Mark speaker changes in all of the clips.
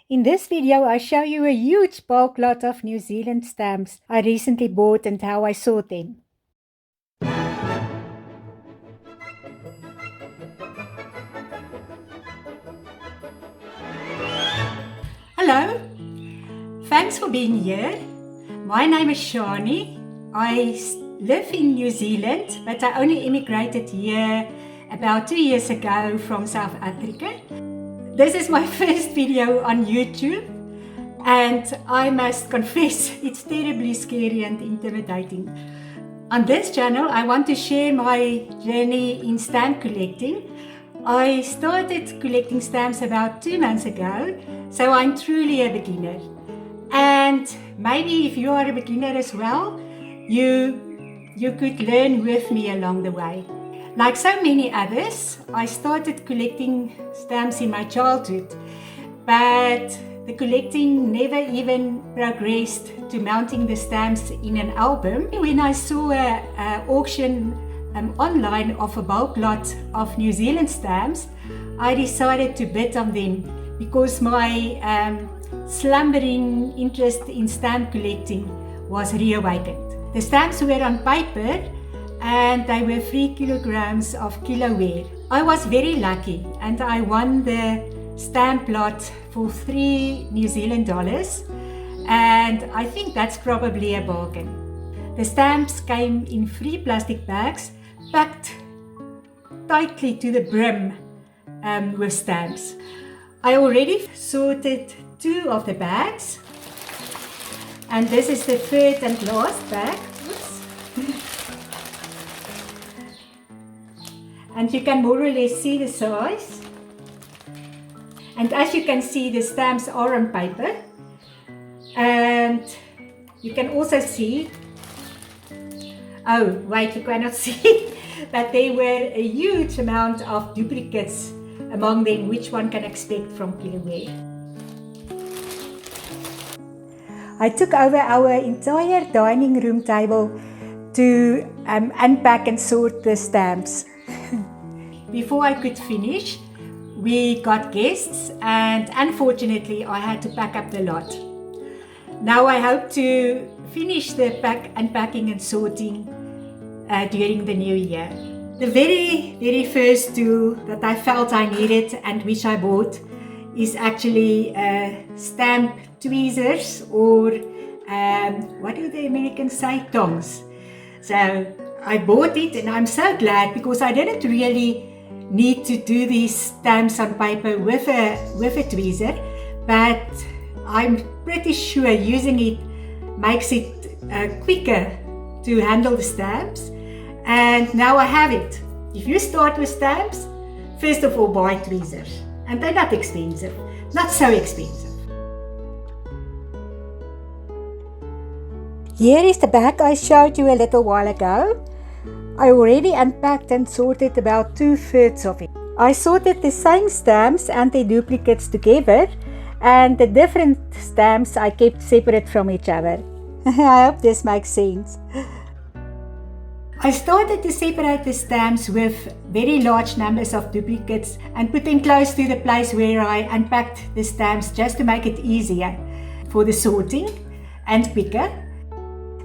Speaker 1: In this video, I show you a huge bulk lot of New Zealand stamps I recently bought and how I sort them. Hello, thanks for being here. My name is Shani. I live in New Zealand, but I only immigrated here about 2 years ago from South Africa. This is my first video on YouTube, and I must confess it's terribly scary and intimidating. On this channel, I want to share my journey in stamp collecting. I started collecting stamps about 2 months ago, so I'm truly a beginner. And maybe if you are a beginner as well, you could learn with me along the way. Like so many others, I started collecting stamps in my childhood, but the collecting never even progressed to mounting the stamps in an album. When I saw an auction online of a bulk lot of New Zealand stamps, I decided to bid on them because my slumbering interest in stamp collecting was reawakened. The stamps were on paper and they were 3 kilograms of kiloware. I was very lucky and I won the stamp lot for $3 New Zealand, and I think that's probably a bargain. The stamps came in 3 plastic bags packed tightly to the brim with stamps. I already sorted 2 of the bags, and this is the third and last bag. And you can more or less see the size. And as you can see, the stamps are on paper. And you can also see, oh wait, you cannot see, but there were a huge amount of duplicates among them, which one can expect from kiloware. I took over our entire dining room table to unpack and sort the stamps. Before I could finish, we got guests, and unfortunately I had to pack up the lot. Now I hope to finish the unpacking and sorting during the new year. The very first tool that I felt I needed and which I bought is actually stamp tweezers, or what do the Americans say? Tongs. So I bought it and I'm so glad, because I didn't really need to do these stamps on paper with a tweezer, but I'm pretty sure using it makes it quicker to handle the stamps. And now I have it. If you start with stamps, first of all buy tweezers, and they're not expensive, not so expensive. Here is the bag I showed you a little while ago. I already unpacked and sorted about 2/3 of it. I sorted the same stamps and the duplicates together, and the different stamps I kept separate from each other. I hope this makes sense. I started to separate the stamps with very large numbers of duplicates and put them close to the place where I unpacked the stamps, just to make it easier for the sorting and quicker.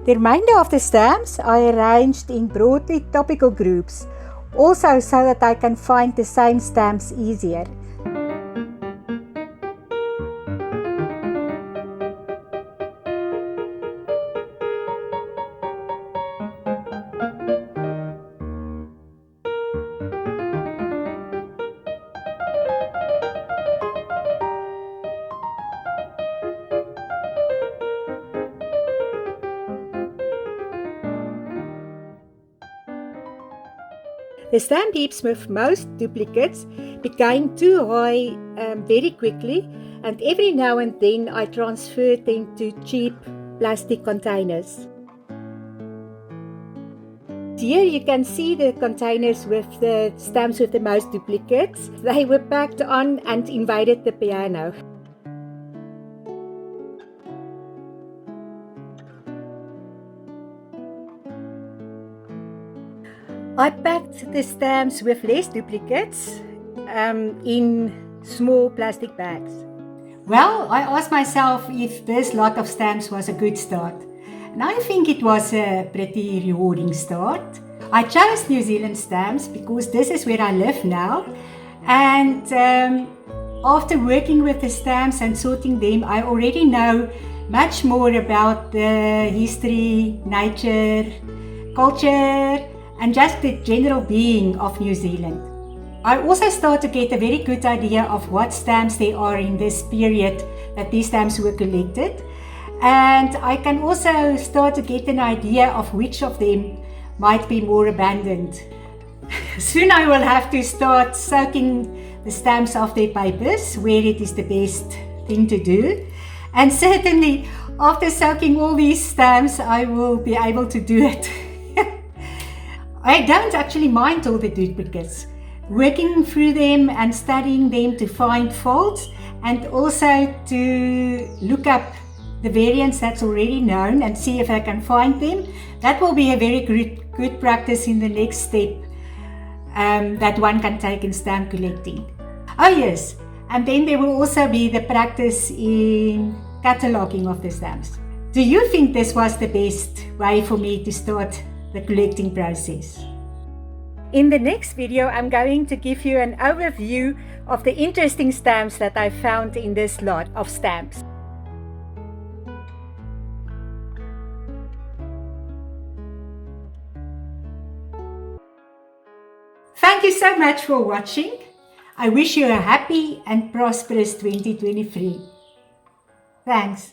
Speaker 1: The remainder of the stamps I arranged in broadly topical groups, also so that I can find the same stamps easier. The stamp heaps with most duplicates became too high very quickly, and every now and then I transferred them to cheap plastic containers. Here you can see the containers with the stamps with the most duplicates. They were packed on and invaded the piano. I packed the stamps with less duplicates in small plastic bags. Well, I asked myself if this lot of stamps was a good start. And I think it was a pretty rewarding start. I chose New Zealand stamps because this is where I live now. And after working with the stamps and sorting them, I already know much more about the history, nature, culture, and just the general being of New Zealand. I also start to get a very good idea of what stamps there are in this period that these stamps were collected. And I can also start to get an idea of which of them might be more abundant. Soon I will have to start soaking the stamps off their papers, where it is the best thing to do. And certainly after soaking all these stamps, I will be able to do it. I don't actually mind all the duplicates. Working through them and studying them to find faults and also to look up the variants that's already known and see if I can find them. That will be a very good practice in the next step that one can take in stamp collecting. Oh yes, and then there will also be the practice in cataloguing of the stamps. Do you think this was the best way for me to start the collecting process? In the next video, I'm going to give you an overview of the interesting stamps that I found in this lot of stamps. Thank you so much for watching. I wish you a happy and prosperous 2023. Thanks.